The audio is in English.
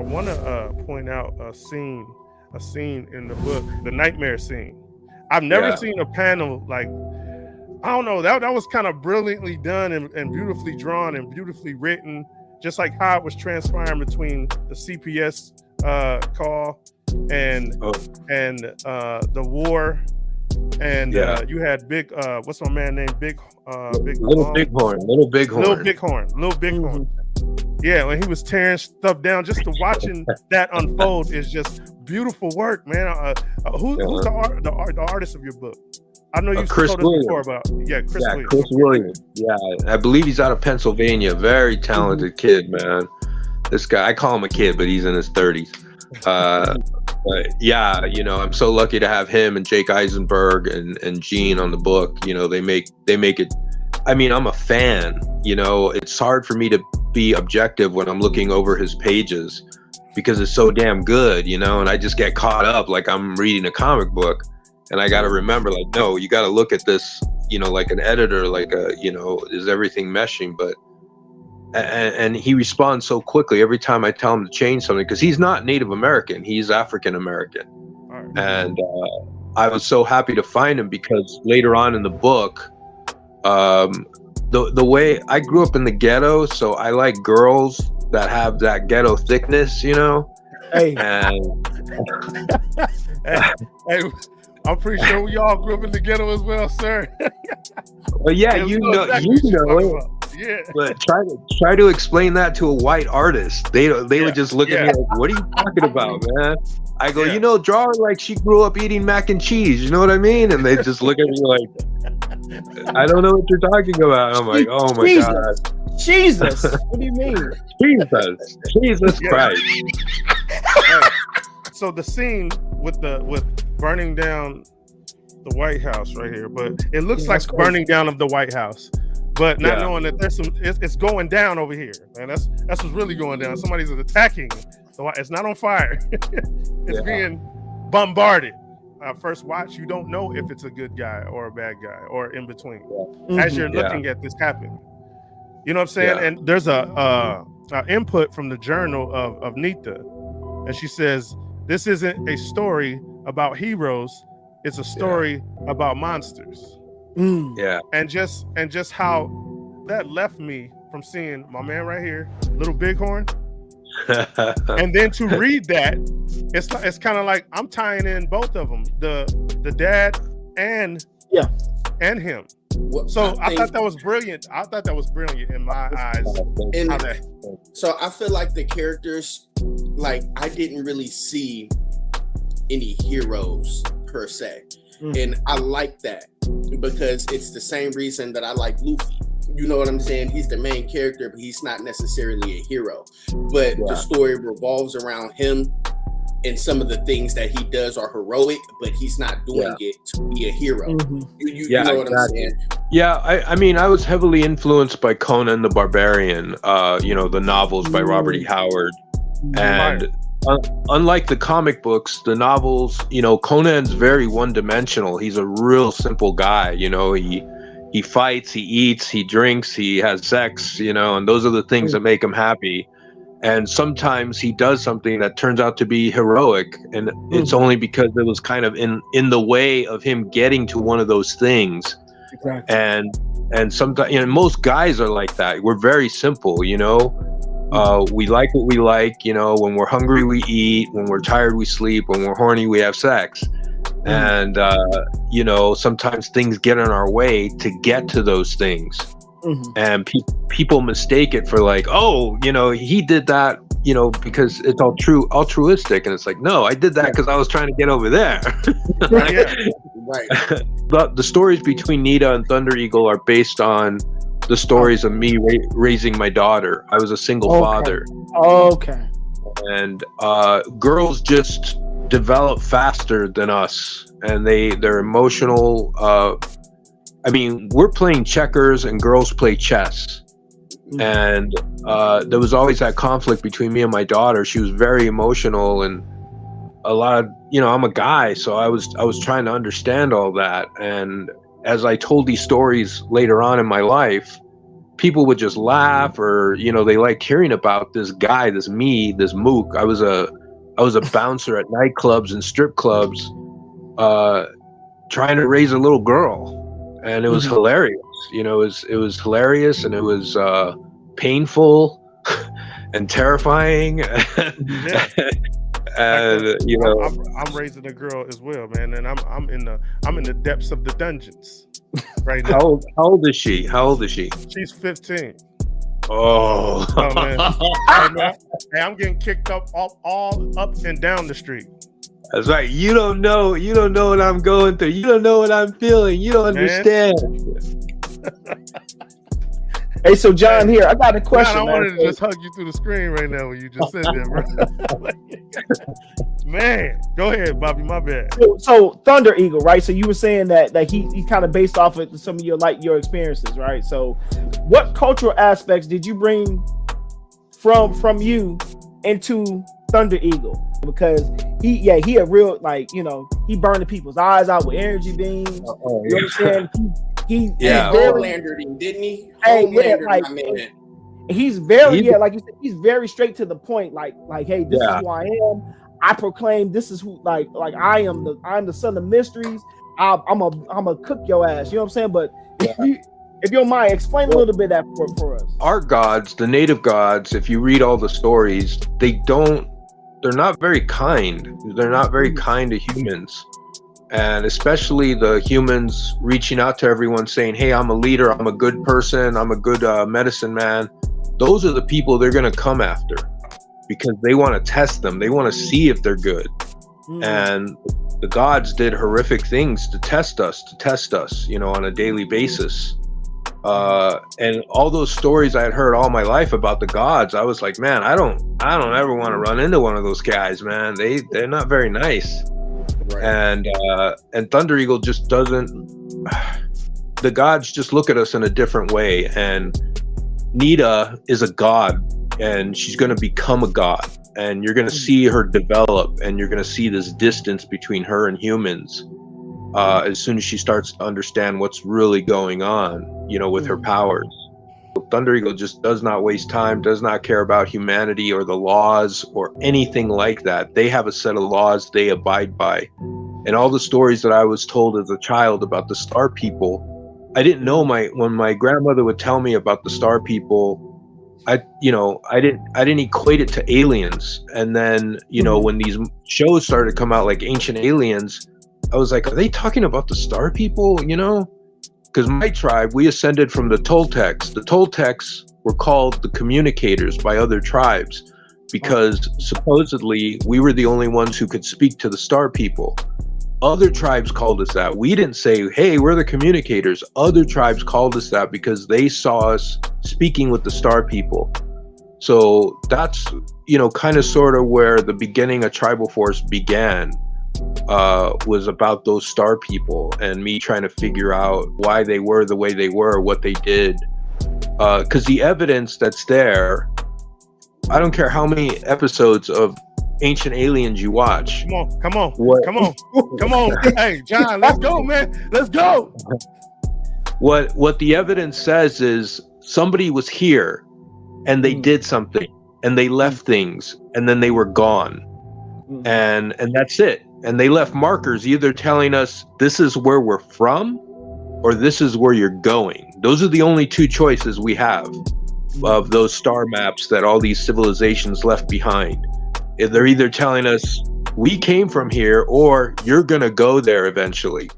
want to point out a scene in the book, the nightmare scene. I've never seen a panel like, I don't know, that was kind of brilliantly done and beautifully drawn and beautifully written, just like how it was transpiring between the CPS call and the war. And you had big what's my man named Little Bighorn. Yeah, when he was tearing stuff down, just to watching that unfold is just beautiful work, man. Who's the artist of your book? I know you've told us before about Chris Williams. Chris Williams. Yeah, I believe he's out of Pennsylvania. Very talented kid, man. This guy, I call him a kid, but he's in his 30s. But yeah, you know, I'm so lucky to have him and Jake Eisenberg and Gene on the book. You know, they make it. I mean, I'm a fan. You know, it's hard for me to be objective when I'm looking over his pages because it's so damn good. You know, and I just get caught up like I'm reading a comic book, and I got to remember, like, no, you got to look at this. You know, like an editor, like you know, is everything meshing? But and he responds so quickly every time I tell him to change something, because he's not Native American, he's African American. And I was so happy to find him because later on in the book, the way I grew up in the ghetto, so I like girls that have that ghetto thickness, you know. Hey, I'm pretty sure we all grew up in the ghetto as well, sir. Well, yeah, you know it. Yeah. But try to explain that to a white artist. They would just look at me like, "What are you talking about, man?" I go, you know, draw her like she grew up eating mac and cheese. You know what I mean? And they just look at me like, "I don't know what you're talking about." I'm like, "Oh my God, Jesus! What do you mean? Jesus Christ!" So the scene with burning down the White House right here, but it looks like burning down of the White House. But not knowing that there's it's going down over here, and that's what's really going down. Somebody's attacking, so it's not on fire. It's being bombarded. First watch, you don't know if it's a good guy or a bad guy or in between as you're looking at this happen. You know what I'm saying? And there's a input from the journal of Nita, and she says this isn't a story about heroes; it's a story about monsters. And just how that left me from seeing my man right here, Little Bighorn, and then to read that, it's kind of like I'm tying in both of them, the dad and him. Well, so I thought that was brilliant. I thought that was brilliant in my eyes. So I feel like the characters, like I didn't really see any heroes per se. And I like that because it's the same reason that I like Luffy. You know what I'm saying? He's the main character, but he's not necessarily a hero. But the story revolves around him, and some of the things that he does are heroic, but he's not doing it to be a hero. You know what I'm saying? Yeah, I mean, I was heavily influenced by Conan the Barbarian, you know, the novels by Robert E. Howard. And unlike the comic books, the novels, you know, Conan's very one-dimensional. He's a real simple guy. You know, he fights, he eats, he drinks, he has sex, you know, and those are the things that make him happy. And sometimes he does something that turns out to be heroic, and it's only because it was kind of in the way of him getting to one of those things. Exactly. And sometimes, you know, most guys are like that. We're very simple, you know. We like what we like, you know. When we're hungry, we eat. When we're tired, we sleep. When we're horny, we have sex. And you know, sometimes things get in our way to get to those things. And people mistake it for like, oh, you know, he did that, you know, because it's all altruistic, and it's like, no, I did that because I was trying to get over there. The stories between Nita and Thunder Eagle are based on the stories of me raising my daughter. I was a single father. And girls just develop faster than us, and they're emotional. I mean, we're playing checkers and girls play chess. And there was always that conflict between me and my daughter. She was very emotional, and a lot of, you know, I'm a guy, so I was trying to understand all that. And as I told these stories later on in my life, people would just laugh, or they liked hearing about this guy, this mook. I was a bouncer at nightclubs and strip clubs, trying to raise a little girl, and it was hilarious. It was hilarious, and it was painful and terrifying. Yeah. And I'm raising a girl as well, man, and I'm in the depths of the dungeons right now. How old is she? She's 15. Oh, man. Hey, I'm getting kicked up all up and down the street. That's right. You don't know what I'm going through. You don't know what I'm feeling. You don't understand. Hey, so John, here I got a question. Man, I wanted to just hug you through the screen right now when you just said that, bro. Man, go ahead, Bobby. My bad. So Thunder Eagle, right? So you were saying that he's kind of based off of some of your experiences, right? So what cultural aspects did you bring from you into Thunder Eagle? Because he a real, he burned people's eyes out with energy beams. You know what I'm saying? He Homelandered him, didn't he? He's very like you said, he's very straight to the point. Like, hey, this is who I am. I proclaim this is who, like I'm the son of mysteries. I'm a cook your ass. You know what I'm saying? But if you don't mind, explain a little bit that for us. Our gods, the native gods, if you read all the stories, they're not very kind. They're not very kind to humans. And especially the humans reaching out to everyone saying, hey, I'm a leader, I'm a good person, I'm a good medicine man. Those are the people they're going to come after because they want to test them. They want to see if they're good. And the gods did horrific things to test us, on a daily basis. And all those stories I had heard all my life about the gods, I was like, man, I don't ever want to run into one of those guys, man. They're not very nice. Right. And Thunder Eagle just doesn't. The gods just look at us in a different way. And Nita is a god, and she's going to become a god, and you're going to see her develop, and you're going to see this distance between her and humans. As soon as she starts to understand what's really going on, with her powers. Thunder Eagle just does not waste time, does not care about humanity or the laws or anything like that. They have a set of laws they abide by. And all the stories that I was told as a child about the star people, I didn't know when my grandmother would tell me about the star people, I didn't equate it to aliens. And then, when these shows started to come out like Ancient Aliens, I was like, are they talking about the star people, Because my tribe, we ascended from the Toltecs. The Toltecs were called the communicators by other tribes because supposedly we were the only ones who could speak to the star people. Other tribes called us that. We didn't say, hey, we're the communicators. Other tribes called us that because they saw us speaking with the star people. So that's, kind of sort of where the beginning of Tribal Force began. Was about those star people and me trying to figure out why they were the way they were, what they did. Because the evidence that's there, I don't care how many episodes of Ancient Aliens you watch. Come on. Hey, John, let's go, man. Let's go. What the evidence says is somebody was here and they did something and they left things and then they were gone. And that's it. And they left markers either telling us this is where we're from or this is where you're going. Those are the only two choices we have of those star maps that all these civilizations left behind. They're either telling us we came from here or you're going to go there eventually.